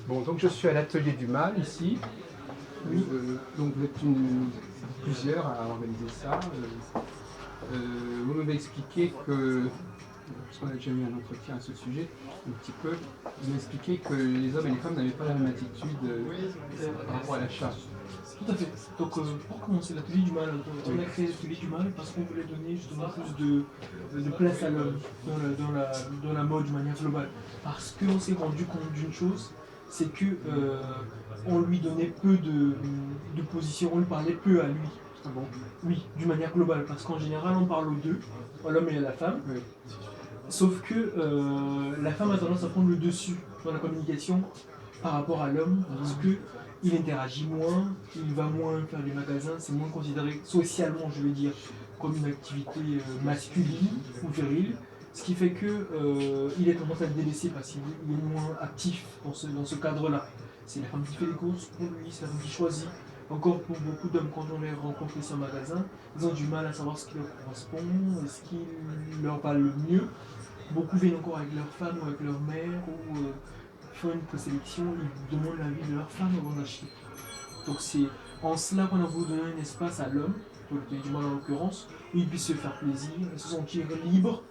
Bon, donc je suis à l'atelier du mal ici. Oui. Donc vous êtes plusieurs à organiser ça. Vous m'avez expliqué que, parce qu'on a déjà eu un entretien à ce sujet, un petit peu, vous m'avez expliqué que les hommes et les femmes n'avaient pas la même attitude par rapport à l'achat. Tout à fait. Donc pour commencer l'atelier du mal, on a créé l'atelier du mal parce qu'on voulait donner justement plus de place à l'homme dans la mode de manière globale. Parce qu'on s'est rendu compte d'une chose, c'est que on lui donnait peu de position, on lui parlait peu à lui. Ah bon? Oui, d'une manière globale, parce qu'en général on parle aux deux, à l'homme et à la femme. Oui. Sauf que la femme a tendance à prendre le dessus dans la communication par rapport à l'homme, parce qu'il interagit moins, il va moins faire les magasins, c'est moins considéré socialement, je veux dire, comme une activité masculine ou virile. Ce qui fait qu'il a tendance à le délaisser parce qu'il est moins actif dans ce cadre-là. C'est la femme qui fait les courses pour lui, c'est la femme qui choisit. Encore pour beaucoup d'hommes, quand on les rencontre ici en magasin, ils ont du mal à savoir ce qui leur correspond, ce qui leur va le mieux. Beaucoup viennent encore avec leur femme ou avec leur mère ou font une présélection, ils demandent l'avis de leur femme avant d'acheter. Donc c'est en cela qu'on a voulu donner un espace à l'homme, du mal en l'occurrence, où il puisse se faire plaisir, se sentir libre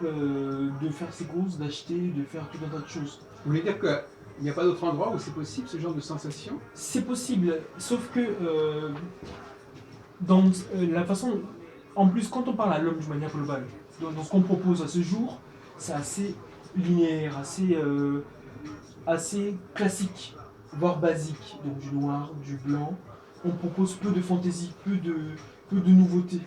de faire ses courses, d'acheter, de faire tout un tas de choses. Vous voulez dire qu'il n'y a pas d'autre endroit où c'est possible ce genre de sensation? C'est possible, sauf que dans la façon... En plus, quand on parle à l'homme de manière globale, dans ce qu'on propose à ce jour, c'est assez linéaire, assez classique, voire basique. Donc du noir, du blanc. On propose peu de fantaisie, peu de nouveautés.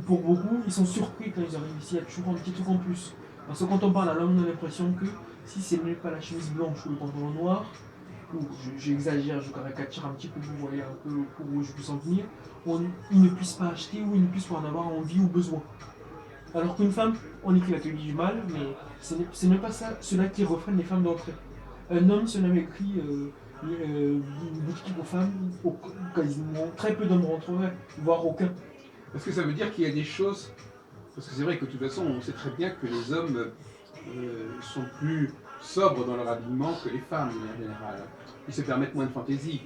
Pour beaucoup, ils sont surpris quand ils arrivent ici, il y a toujours un petit truc en plus. Parce que quand on parle à l'homme, on a l'impression que si ce n'est pas la chemise blanche ou le pantalon noir, ou j'exagère, je caricature un petit peu, vous voyez un peu pour où je peux s'en venir, ils ne puissent pas acheter ou ils ne puissent pas en avoir envie ou besoin. Alors qu'une femme, on écrit l'atelier du mal, mais ce n'est pas ça, cela qui refraine les femmes d'entrée. Un homme, si on avait écrit une boutique aux femmes, quasiment très peu d'hommes rentreraient, voire aucun. Est-ce que ça veut dire qu'il y a des choses... Parce que c'est vrai que de toute façon, on sait très bien que les hommes sont plus sobres dans leur habillement que les femmes, en général. Ils se permettent moins de fantaisie.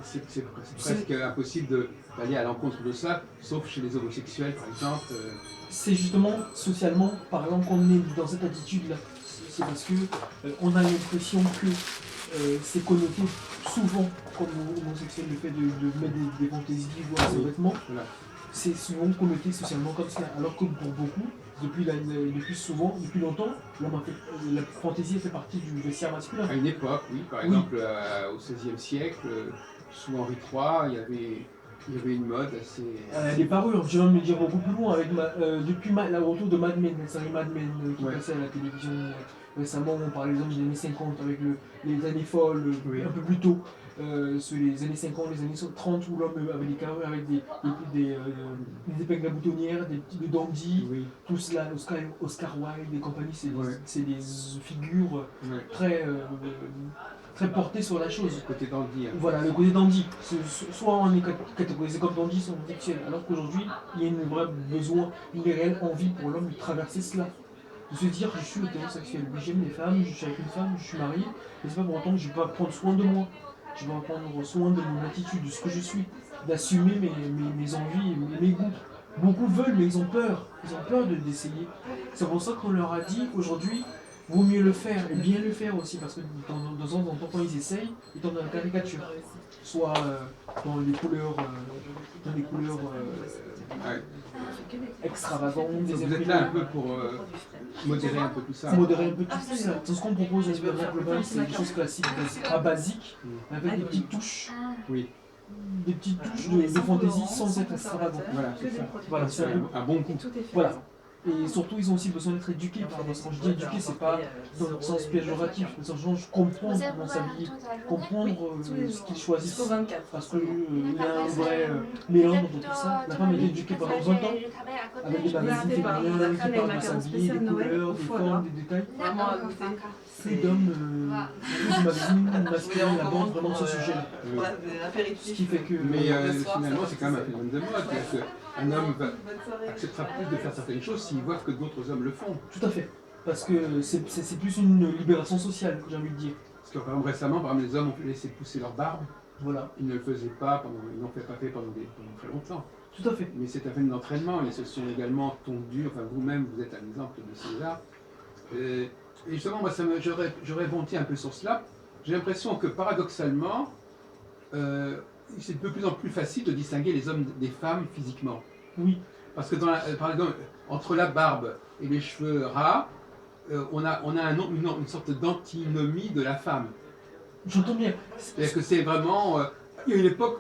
C'est presque impossible d'aller à l'encontre de ça, sauf chez les homosexuels, par exemple. C'est justement, socialement, par exemple, qu'on est dans cette attitude-là. C'est parce que on a l'impression que c'est connoté souvent comme homosexuel, le fait de mettre des fantaisies ou des vêtements. Voilà. C'est souvent connoté socialement comme cela. Alors que pour beaucoup, depuis longtemps, la fantaisie fait partie du vestiaire masculin. À une époque, oui. Par exemple, au XVIe siècle, sous Henri III, il y avait une mode assez... Les parures, je vais me dire beaucoup plus loin, avec depuis le retour de Mad Men, la série Mad Men qui passait à la télévision récemment, on parlait des années 50 avec les années folles, un peu plus tôt, sur les années 50, les années 30 où l'homme avait des carrures avec des épingles à boutonnières, des dandy, tout cela, Oscar Wilde et compagnie, c'est des figures très portées sur la chose. Le côté dandy. Hein. Voilà, le côté dandy. Soit on est catégorisé comme dandy, soit homosexuel. Alors qu'aujourd'hui, il y a une vraie besoin, une réelle envie pour l'homme de traverser cela. De se dire, je suis hétérosexuel, oui, j'aime les femmes, je suis avec une femme, je suis marié, mais c'est pas pour autant que je vais pas prendre soin de moi. Je vais prendre soin de mon attitude, de ce que je suis, d'assumer mes envies et mes goûts. Beaucoup veulent, mais ils ont peur. Ils ont peur d'essayer. C'est pour ça qu'on leur a dit aujourd'hui, vaut mieux le faire et bien le faire aussi, parce que de temps en temps, quand ils essayent, ils tombent dans la caricature. Soit dans les couleurs, extravagantes. Vous êtes là un peu pour modérer un peu tout ça. Modérer un peu tout ça. Tout ce qu'on propose à Super Global, c'est des choses classiques, pas basiques, avec des petites touches. Oui. Des petites touches de fantaisie sans être extravagant. Voilà, c'est ça. Voilà, c'est un bon coup. Voilà. Et surtout, ils ont aussi besoin d'être éduqués. Parce que quand je dis éduquer, c'est pas dans le sens péjoratif, mais dans le sens comprendre comment s'habiller, comprendre ce qu'ils choisissent. Parce qu'il y a un vrai mélange dans tout ça. La femme est éduquée pendant 20 ans, avec des magazines féminins qui parlent de s'habiller, des couleurs, des formes, des détails. Plus d'hommes, plus de magazines masculins abordent vraiment ce sujet-là. Ce qui fait que. Mais finalement, c'est quand même un phénomène de mode. Un homme acceptera plus de faire certaines choses s'il voit que d'autres hommes le font. Tout à fait. Parce que c'est plus une libération sociale, j'ai envie de dire. Parce que par exemple, récemment, par exemple, les hommes ont laissé pousser leur barbe. Voilà, Ils ne le faisaient pas, ils n'ont pas fait pendant très longtemps. tout à fait. Mais c'est un phénomène d'entraînement. Ils se sont également tondus. Enfin, vous-même, vous êtes un exemple de cela. Et justement, moi, j'aurais bondi un peu sur cela. J'ai l'impression que paradoxalement, c'est de plus en plus facile de distinguer les hommes des femmes physiquement. Oui, Parce que par exemple, entre la barbe et les cheveux ras, on a une sorte d'antinomie de la femme. j'entends bien. C'est-à-dire que c'est vraiment... il y a une époque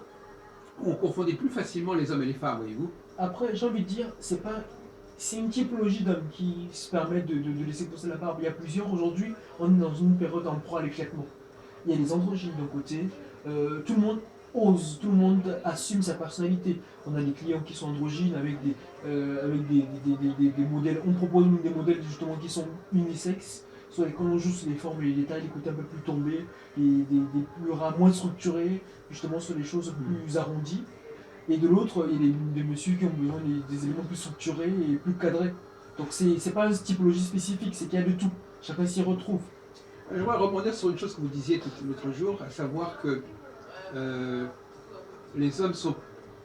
où on confondait plus facilement les hommes et les femmes, voyez-vous. Après, j'ai envie de dire, c'est une typologie d'hommes qui se permet de laisser pousser la barbe. Il y a plusieurs aujourd'hui, on est dans une période en proie à l'éclatement. Il y a les androgynes d'un côté, tout le monde ose, tout le monde assume sa personnalité. On a des clients qui sont androgynes avec des modèles, on propose des modèles justement qui sont unisexes, sur lesquels on joue sur les formes et les détails, les côtés un peu plus tombés, des plus ras, moins structurés, justement sur les choses plus arrondies. Et de l'autre, il y a des messieurs qui ont besoin des éléments plus structurés et plus cadrés. Donc c'est pas une typologie spécifique, c'est qu'il y a de tout. Chacun s'y retrouve. Je voudrais rebondir sur une chose que vous disiez l'autre jour, à savoir que les hommes sont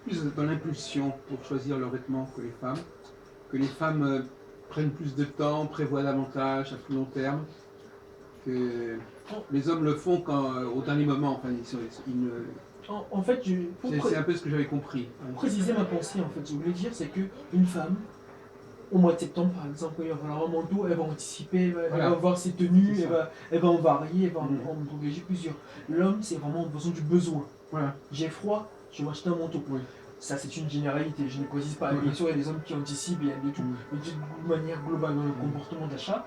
plus dans l'impulsion pour choisir leurs vêtements que les femmes prennent plus de temps, prévoient davantage, à plus long terme, que les hommes le font au dernier moment. Enfin, En fait, c'est un peu ce que j'avais compris. pour préciser ma pensée, en fait, je voulais dire, c'est qu'une femme, au mois de septembre par exemple, quand il va falloir un manteau, elle va anticiper, elle va voir ses tenues, elle va en varier, elle va en engager plusieurs. L'homme, c'est vraiment en fonction du besoin. Voilà. J'ai froid, je vais m'acheter un manteau. Oui. Ça, c'est une généralité, je ne précise pas. Bien sûr, il y a des hommes qui anticipent, il y a de tout. Mais de manière globale, dans le comportement d'achat,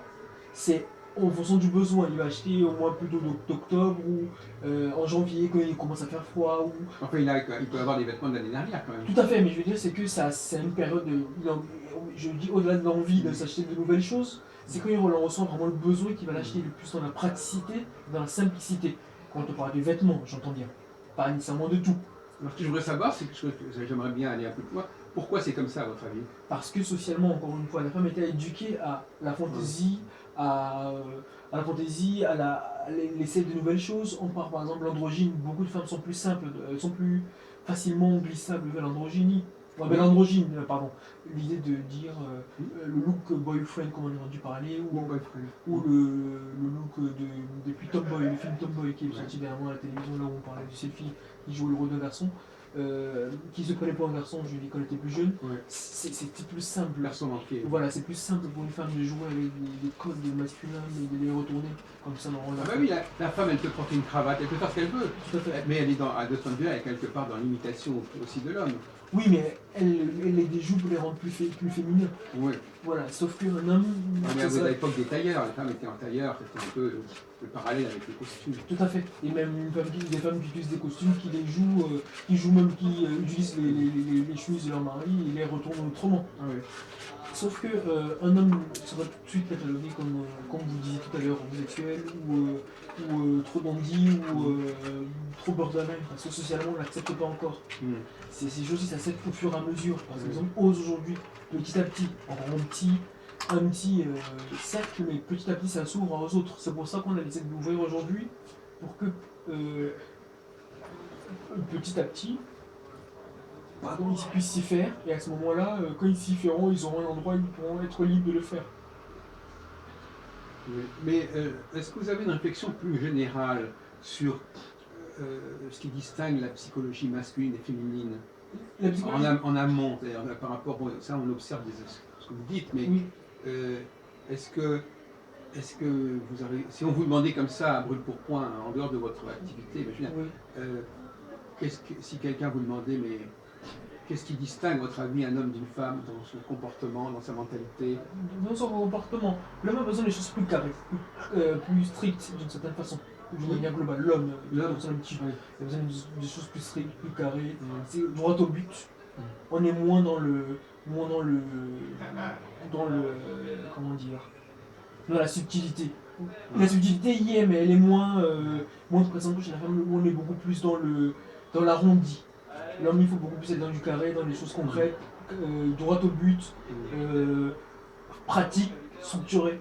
c'est en fonction du besoin. Il va acheter au mois plutôt d'octobre ou en janvier quand il commence à faire froid. Ou... Enfin, il peut avoir des vêtements de l'année dernière quand même. Tout à fait, mais je veux dire, c'est que ça, c'est une période, je dis au-delà de l'envie de s'acheter de nouvelles choses, c'est quand il ressent vraiment le besoin qu'il va l'acheter le plus dans la praticité, dans la simplicité. Quand on parle de vêtements, j'entends bien, pas nécessairement de tout. Alors, ce que je voudrais savoir, c'est que j'aimerais bien aller un peu plus loin. Pourquoi c'est comme ça, à votre avis? Parce que socialement, encore une fois, la femme était éduquée à la fantaisie, à la fantaisie, l'essai de nouvelles choses. On parle par exemple de l'androgyne, beaucoup de femmes sont plus simples, sont plus facilement glissables vers l'androgynie. L'androgyne, pardon. L'idée de dire le look boyfriend, comme on a entendu parler, ou le look depuis Tomboy, le film Tomboy qui est sorti dernièrement à la télévision, là où on parlait du selfie, qui jouait le rôle d'un garçon. Qui se prenait pour un garçon, je dis quand elle était plus jeune, c'était plus simple. Garçon manqué. Voilà, c'est plus simple pour une femme de jouer avec des codes masculins et de les retourner comme ça dans Ah bah oui, la femme, elle peut porter une cravate, elle peut faire ce qu'elle veut. Tout à fait. Mais elle est à 2 elle est quelque part dans l'imitation aussi de l'homme. Oui, mais elle les déjoue pour les rendre plus féminins. Oui. Voilà, sauf qu'un homme. Mais à l'époque des tailleurs, les femmes étaient en tailleur, c'était un peu le parallèle avec les costumes. Tout à fait. Et même des femmes qui utilisent des costumes, qui utilisent les chemises de leur mari et les retournent autrement. Ah oui. Sauf que un homme sera tout de suite catalogué comme vous disiez tout à l'heure, homosexuel ou trop dandy ou trop borderline, parce que socialement on ne l'accepte pas encore. Ces choses-ci s'acceptent au fur et à mesure. Parce que les hommes osent aujourd'hui, petit à petit, encore un petit cercle, mais petit à petit ça s'ouvre aux autres. C'est pour ça qu'on a décidé de l'ouvrir aujourd'hui, pour que petit à petit, ils puissent s'y faire, et à ce moment-là, quand ils s'y feront, ils auront un endroit où ils pourront être libres de le faire. Oui. Mais est-ce que vous avez une réflexion plus générale sur ce qui distingue la psychologie masculine et féminine en amont, par rapport à ça, on observe ce que vous dites, mais oui. est-ce que vous avez, si on vous demandait comme ça à brûle pour point, en dehors de votre activité, si quelqu'un vous demandait, mais qu'est-ce qui distingue, à votre avis, un homme d'une femme dans son comportement, dans sa mentalité? Dans son comportement, l'homme a besoin des choses plus carrées, plus strictes d'une certaine façon. D'une manière globale, l'homme, il a besoin des choses plus strictes, plus carrées, c'est droit au but. On est moins dans la subtilité. La subtilité y est, mais elle est moins présente que chez la femme, où on est beaucoup plus dans l'arrondi. L'homme, il faut beaucoup plus être dans du carré, dans des choses concrètes, droit au but, pratique, structuré.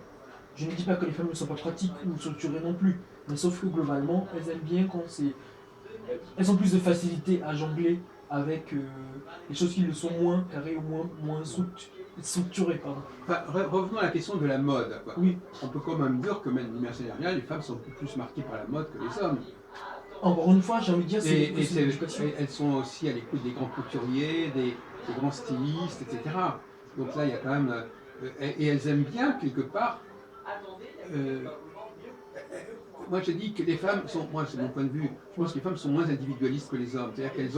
Je ne dis pas que les femmes ne sont pas pratiques ou structurées non plus, mais sauf que globalement, elles aiment bien quand c'est... Elles ont plus de facilité à jongler avec les choses qui le sont moins carrées ou moins structurées. Pardon. Enfin, revenons à la question de la mode, quoi. Oui, On peut quand même dire que même d'une manière générale, les femmes sont beaucoup plus marquées par la mode que les hommes. encore une fois, j'ai envie de dire, c'est l'éducation. Elles sont aussi à l'écoute des grands couturiers, des grands stylistes, etc. Donc là, il y a quand même... et elles aiment bien, quelque part... moi, je dis que les femmes sont... Moi, c'est mon point de vue. Je pense que les femmes sont moins individualistes que les hommes. C'est-à-dire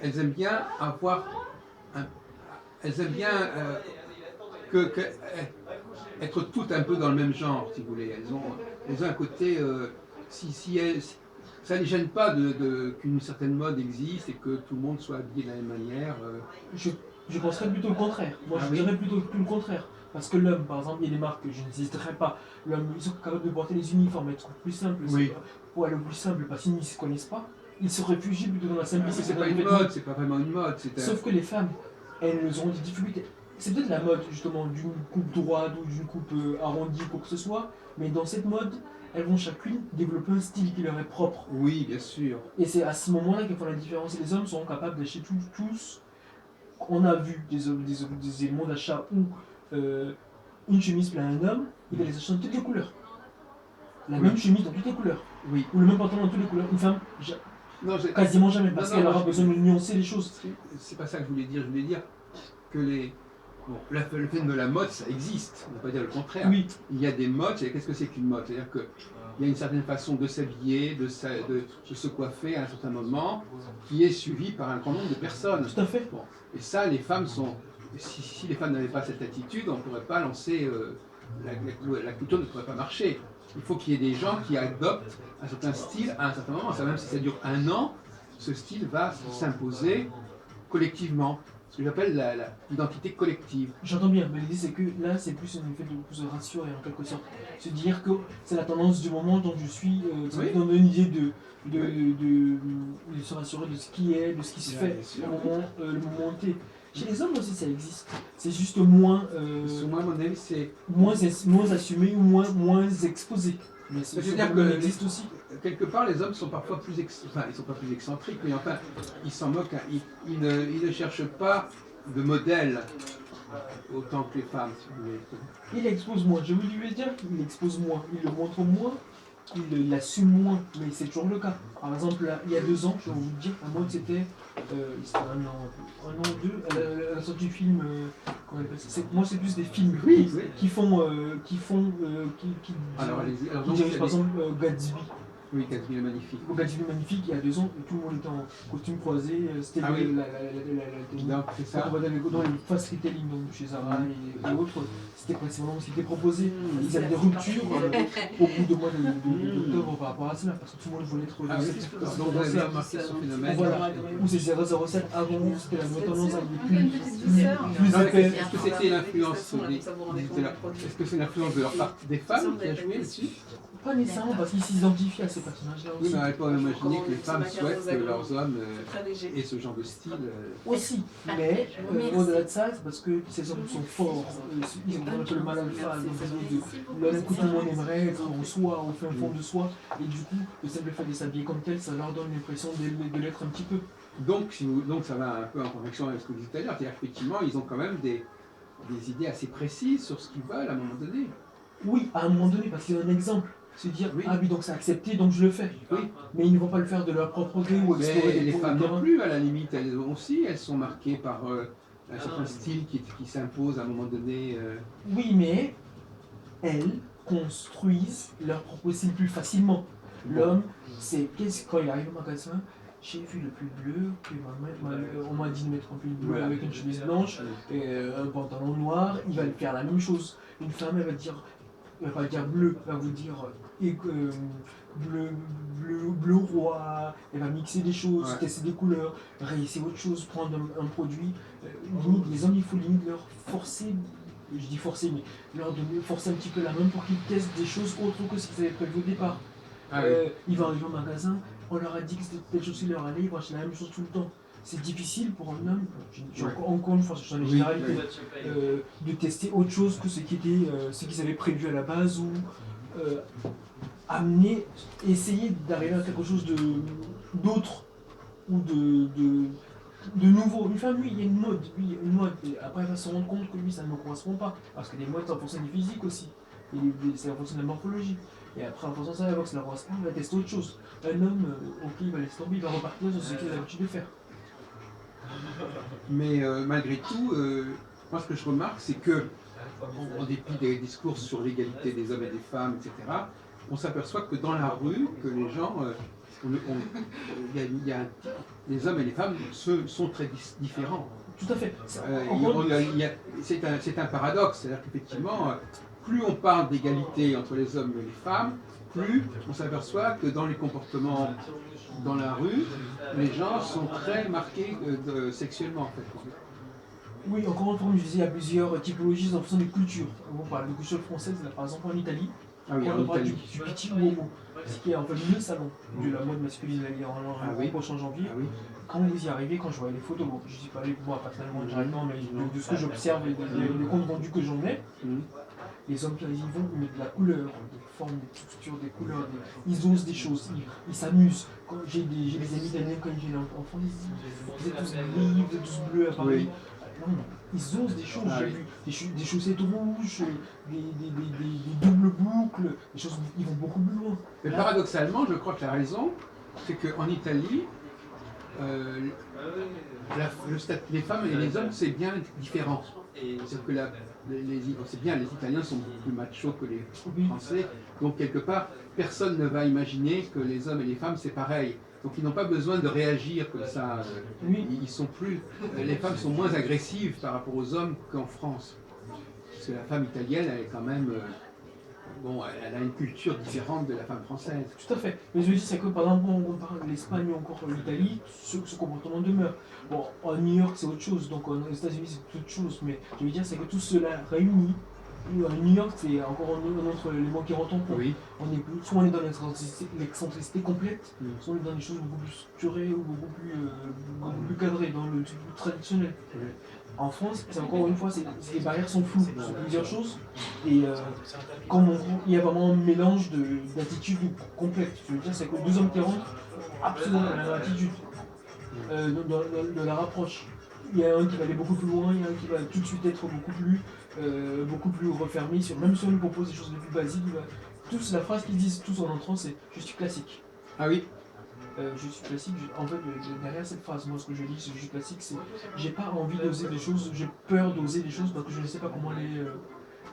elles aiment bien avoir... elles aiment bien être toutes un peu dans le même genre, si vous voulez. Elles ont un côté... ça ne les gêne pas qu'une certaine mode existe et que tout le monde soit habillé de la même manière. Je penserais plutôt le contraire. Moi, je dirais plutôt le contraire. Parce que l'homme, par exemple, il y a des marques que je n'hésiterais pas. L'homme, ils sont capables de porter les uniformes, être plus simple. Oui. Pour aller au plus simple, parce qu'ils ne se connaissent pas. Ils se réfugient plutôt dans la simplicité. C'est pas une mode, c'est pas vraiment une mode. Sauf que les femmes, elles ont des difficultés. C'est peut-être la mode, justement, d'une coupe droite ou d'une coupe arrondie, quoi que ce soit. Mais dans cette mode, elles vont chacune développer un style qui leur est propre. Oui, bien sûr. Et c'est à ce moment-là qu'elles font la différence. Et les hommes sont capables d'acheter tous. On a vu des éléments d'achat où une chemise plein un homme, il va les acheter dans toutes les couleurs. La même chemise dans toutes les couleurs. Oui. Ou le même pantalon dans toutes les couleurs. Une femme, quasiment jamais, parce qu'elle aura besoin de nuancer les choses. C'est pas ça que je voulais dire. Je voulais dire que le phénomène de la mode, ça existe. On ne va pas dire le contraire. Oui. Il y a des modes. Qu'est-ce que c'est qu'une mode? C'est-à-dire qu'il y a une certaine façon de s'habiller, de se coiffer à un certain moment, qui est suivie par un grand nombre de personnes. Tout à fait. Bon. Et ça, les femmes sont... Si les femmes n'avaient pas cette attitude, on ne pourrait pas lancer... la couture ne pourrait pas marcher. Il faut qu'il y ait des gens qui adoptent un certain style à un certain moment. Ça, même si ça dure un an, ce style va s'imposer collectivement. Ce que j'appelle l'identité collective. J'entends bien, mais l'idée c'est que là c'est plus un effet de se rassurer en quelque sorte. Se dire que c'est la tendance du moment dont je suis, Oui. dans une idée de se rassurer de ce qui est, de ce qui se fait le moment T. Chez les hommes aussi ça existe. C'est juste moins. Moi, à mon avis, c'est. Moins assumé ou moins exposé. Mais Ça veut dire que existe aussi. Quelque part, les hommes sont parfois plus enfin, ils sont pas plus excentriques, mais enfin, ils s'en moquent. Hein. Ils ne cherchent pas de modèle autant que les femmes, si vous voulez. Il expose moins. Je voulais dire qu'il expose moins. Il le montre moins. Il l'assume moins. Mais c'est toujours le cas. Par exemple, là, il y a 2 ans, je vais vous dire, à moi c'était un an ou deux, à la sortie du film. Comment on appelle ça? Moi, c'est plus des films qui font. Alors, allez-y. Alors, Qui dirigent par exemple Gatsby. Oui, Gatsby le magnifique. Gatsby magnifique, il y a 2 ans, tout le monde était en costume croisé. C'était oui. c'est ça. Dans les fast retailing, donc chez Zara et autres, c'était principalement ce qui était proposé. Ils avaient des ruptures au bout de mois d'octobre par rapport à cela, parce que tout le monde voulait être donc vous avez remarqué ce phénomène. Voilà, où c'est 007 avant, c'était la nouvelle tendance avec plus épais. Est-ce que c'était l'influence est-ce que c'est l'influence des femmes qui a joué dessus? Pas nécessairement parce qu'ils s'identifient à ces personnages-là aussi. Oui, mais on ne peut pas imaginer que les femmes souhaitent que leurs hommes aient ce genre de style. Aussi, mais au-delà de ça, c'est parce que ces hommes sont forts, ils ont un peu le mal alpha, d'un coup tout le monde aimerait être en soi, au fin fond de soi, et du coup, le simple fait de s'habiller comme tel, ça leur donne l'impression de l'être un petit peu. Donc ça va un peu en connexion avec ce que vous disiez tout à l'heure, c'est-à-dire qu'effectivement, ils ont quand même des idées assez précises sur ce qu'ils veulent à un moment donné. Oui, à un moment donné, parce qu'il y a un exemple. Se dire, ah oui, donc c'est accepté, donc je le fais. Oui. Mais ils ne vont pas le faire de leur propre gré ou explorer. Mais les femmes non plus, à la limite, elles sont marquées par un certain style qui s'impose à un moment donné. Oui, mais elles construisent leur propre style plus facilement. L'homme, c'est quand il arrive au magasin, j'ai vu le pull bleu, on m'a dit de mettre un pull bleu avec une chemise blanche et un pantalon noir, il va faire la même chose. Une femme, elle va pas dire bleu, elle va vous dire bleu roi, elle va mixer des choses, tester des couleurs, réessayer autre chose, prendre un produit. Limite, les hommes, il faut limite leur forcer, je dis forcer, mais leur donner, forcer un petit peu la main pour qu'ils testent des choses autres que ce qu'ils avaient prévu au départ. Ils vont arriver au magasin, on leur a dit que c'était telle chose qui leur allait, ils vont acheter la même chose tout le temps. c'est difficile pour un homme, Ouais. encore une fois, je donne les Oui, généralités, oui. de tester autre chose que ce qu'ils avaient prévu à la base ou euh, essayer d'arriver à quelque chose d'autre ou de nouveau. Une femme, lui, il y a une mode, et après, elle va se rendre compte que lui, ça ne me correspond pas. Parce que les modes, c'est en fonction du physique aussi. C'est en fonction de la morphologie. Et après, en fonction de ça, elle voit que ça ne correspond pas, elle va tester autre chose. Un homme, ok, il va laisser tomber, il va repartir sur ce qu'il a l'habitude de faire. Mais malgré tout, moi ce que je remarque, c'est que, en dépit des discours sur l'égalité des hommes et des femmes, etc., on s'aperçoit que dans la rue, que les gens, les hommes et les femmes sont très différents. Tout à fait. C'est un paradoxe, c'est-à-dire qu'effectivement, plus on parle d'égalité entre les hommes et les femmes, plus on s'aperçoit que dans les comportements dans la rue, les gens sont très marqués sexuellement en fait. Oui, encore une fois, comme je disais, il y a plusieurs typologies en fonction des cultures. On parle de culture française, là, par exemple en Italie, Ah oui, on en parle du Italie. petit uomo, ce qui est en fait le salon de la mode masculine en prochain janvier. Ah oui. Quand vous y arrivez, quand je vois les photos, bon, je ne suis pas allé moi personnellement directement, mais de ce que j'observe et des comptes rendus que j'en ai, les hommes qui y vont, ils mettent de la couleur, des formes, des textures, des couleurs, ils osent des choses, ils s'amusent. J'ai des amis italiens quand ils viennent en France, ils disent vous êtes tous gris, vous êtes tous bleus à Paris. Oui. Non, ils osent des choses, Ah j'ai oui. vu des chaussettes rouges, des doubles boucles, des choses, ils vont beaucoup plus loin. Mais paradoxalement, je crois que la raison, c'est qu'en Italie, les femmes et les hommes, c'est bien différent. C'est que c'est bien, les Italiens sont beaucoup plus machos que les Français, donc quelque part, personne ne va imaginer que les hommes et les femmes, c'est pareil. Donc ils n'ont pas besoin de réagir comme ça. Oui. Les femmes sont moins agressives par rapport aux hommes qu'en France. Parce que la femme italienne, elle est quand même... elle a une culture différente de la femme française. Tout à fait. Mais je veux dire, c'est que par exemple, on parle de l'Espagne ou encore l'Italie, ce comportement demeure. Bon, en New York, c'est autre chose, donc aux États-Unis, c'est autre chose, mais je veux dire, c'est que tout cela réuni. À New York, c'est encore un autre élément qui rentre en compte. Oui. Soit on est dans l'excentricité complète, soit on est dans des choses beaucoup plus structurées ou beaucoup plus cadrées, dans le truc plus traditionnel. Oui. En France, c'est encore une fois, les barrières sont floues sur plusieurs choses. Et il y a vraiment un mélange d'attitudes complètes. Je veux dire, c'est que deux hommes qui rentrent absolument dans la même attitude, dans la rapproche. Il y a un qui va aller beaucoup plus loin, il y a un qui va tout de suite être beaucoup plus refermé. Même si on lui propose des choses les plus basiques, la phrase qu'ils disent tous en entrant, c'est « je suis classique ». Ah oui. Je suis classique, en fait, derrière cette phrase, moi ce que je dis, c'est je suis classique, c'est j'ai pas envie d'oser des choses, j'ai peur d'oser des choses parce que je ne sais pas comment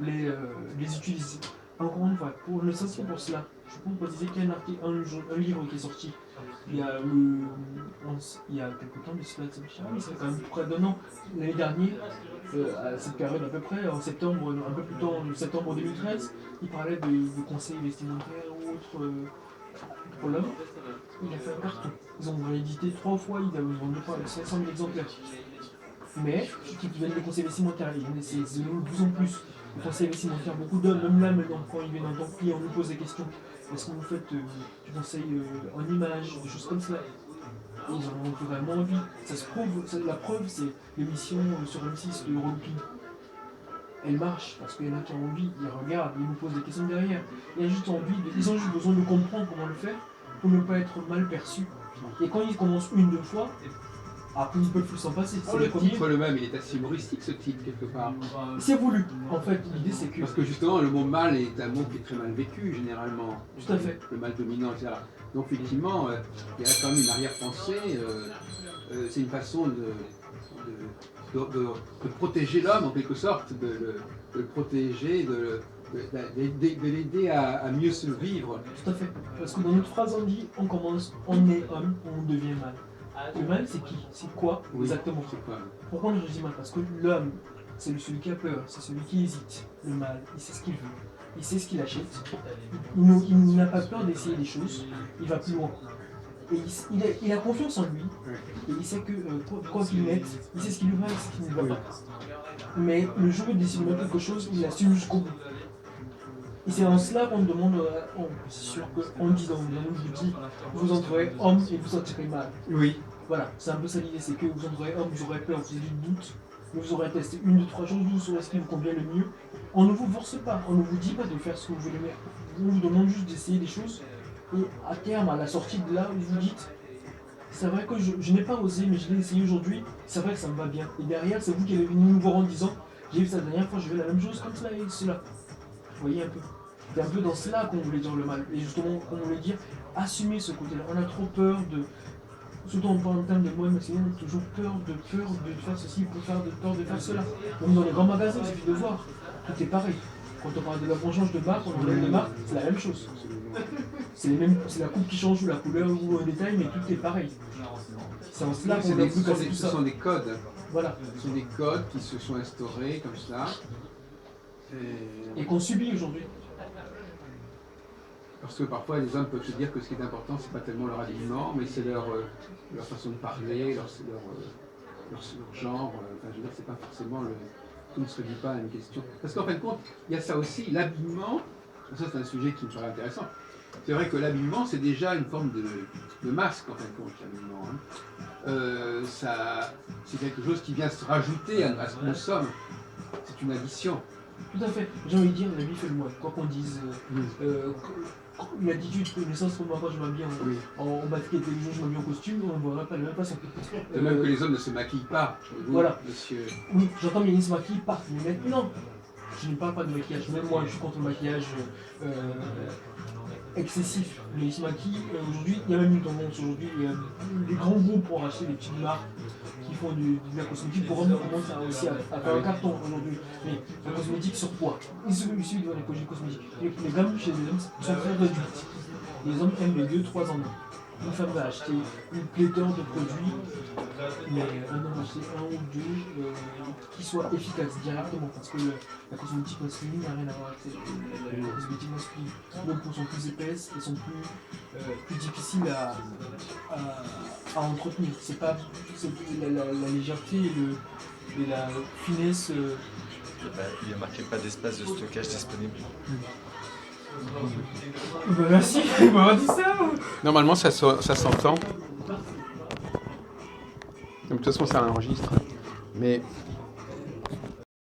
les utiliser. Encore une fois, ne serait-ce que pour cela, je peux vous préciser qu'il y a un livre qui est sorti il y a quelques temps, mais cela c'est quand même près d'un an, l'année dernière, à cette période à peu près, en septembre, un peu plus tôt, en septembre 2013, il parlait de conseils vestimentaires ou autres pour l'homme. Il a fait un carton. Ils ont réédité 3 fois, ils ont vendu 500 000 exemplaires. Mais, qui viennent des conseils vestimentaires, c'est de plus en plus. Les conseils vestimentaires, beaucoup d'hommes, même là maintenant, quand ils viennent en tant que client, on nous pose des questions. Est-ce que vous faites du conseil en images, des choses comme ça? Ils en ont vraiment envie. Ça se prouve, la preuve, c'est l'émission sur M6 de Europe. Elle marche parce qu'il y en a qui ont envie, ils regardent, ils nous posent des questions derrière. Ils ont juste besoin de comprendre comment le faire pour ne pas être mal perçu. Et quand ils commencent une, deux fois, après ils ne peuvent plus s'en passer. C'est le titre le même, il est assez humoristique ce titre quelque part. C'est voulu. En fait, l'idée c'est que. Parce que justement, le mot mal est un mot qui est très mal vécu généralement. Tout à fait. Le mal dominant, etc. Donc effectivement, il y a quand même une arrière-pensée. C'est une façon de protéger l'homme en quelque sorte, de le protéger, de l'aider à mieux se vivre. Tout à fait. Parce que dans notre phrase on dit on commence, on est homme, on devient mal. Le mal c'est qui? C'est quoi exactement? Pourquoi on dit mal? Parce que l'homme, c'est celui qui a peur, c'est celui qui hésite. Le mal, il sait ce qu'il veut, il sait ce qu'il achète, il n'a pas peur d'essayer des choses, il va plus loin. Et il a confiance en lui, et il sait que quoi qu'il mette, il sait ce qu'il lui va et ce qu'il ne va pas. Mais le jour où il décide de mettre quelque chose, il l'assume jusqu'au bout. Et c'est en cela qu'on demande, c'est sûr qu'on dit dans nos boutiques, vous entrerez homme et vous sortirez mal. Oui. Voilà, c'est un peu ça l'idée, c'est que vous en aurez un, vous aurez peur, vous avez du doute, vous aurez testé une, deux, trois choses, vous saurez ce qui vous convient le mieux. On ne vous force pas, on ne vous dit pas de faire ce que vous voulez faire. On vous demande juste d'essayer des choses. Et à terme, à la sortie de là, vous vous dites, c'est vrai que je n'ai pas osé, mais je l'ai essayé aujourd'hui, c'est vrai que ça me va bien. Et derrière, c'est vous qui allez venir nous voir en disant, j'ai vu ça la dernière fois, je veux la même chose comme cela et cela. Vous voyez un peu. C'est un peu dans cela qu'on voulait dire le mal. Et justement, qu'on voulait dire, assumer ce côté-là. On a trop peur de... Surtout en parlant en termes de moi, mais on a toujours peur de faire ceci, peur de faire cela. Même dans les grands magasins, il suffit de voir. Tout est pareil. Quand on parle de la on change de marque, on enlève de marque, c'est la même chose. C'est la coupe qui change ou la couleur ou un détail, mais tout est pareil. C'est en cela qu'on a voulu casser tout ce ça. sont des codes. Voilà. Ce sont des codes qui se sont instaurés comme cela. Et qu'on subit aujourd'hui. Parce que parfois les hommes peuvent se dire que ce qui est important, c'est pas tellement leur habillement, mais c'est leur façon de parler, leur genre. Enfin, je veux dire, c'est pas forcément tout ne se réduit pas à une question. Parce qu'en fin de compte, il y a ça aussi, l'habillement. Ça, c'est un sujet qui me paraît intéressant. C'est vrai que l'habillement, c'est déjà une forme de masque, en fin de compte, l'habillement. C'est quelque chose qui vient se rajouter à ce que nous sommes. C'est une addition. Tout à fait. J'ai envie de dire, l'habit fait le moine. Quoi qu'on dise, l'attitude, l'essence pour moi, quand je m'habille en basket et les jours je m'habille en costume, on ne voit pas la même façon. De même que les hommes ne se maquillent pas. Vous, voilà. Monsieur. Oui, j'entends bien, ils se maquillent pas. Mais maintenant, je ne parle pas de maquillage. Même moi, je suis contre le maquillage excessif. Mais ils se maquillent. Aujourd'hui, il y a même une tendance. Aujourd'hui, les grands groupes pour acheter des petites marques qui font de la cosmétique pour hommes commencent aussi à faire un carton aujourd'hui. Mais la cosmétique sur poids. Il suffit de voir les cosmétiques. Les gammes chez les hommes sont très réduites. Les hommes aiment les 2-3 en un. Une femme va acheter une pléthore de produits, mais un homme va acheter un ou deux qui soient efficaces directement, parce que la cosmétique masculine n'a rien à voir avec la cosmétique masculine. Les peaux sont plus épaisses et sont plus difficiles à entretenir. C'est pas la légèreté et la finesse. Il n'y a marqué pas d'espace de stockage disponible. Bah merci, il m'a dit ça. Normalement, ça s'entend. De toute façon, ça enregistre. Mais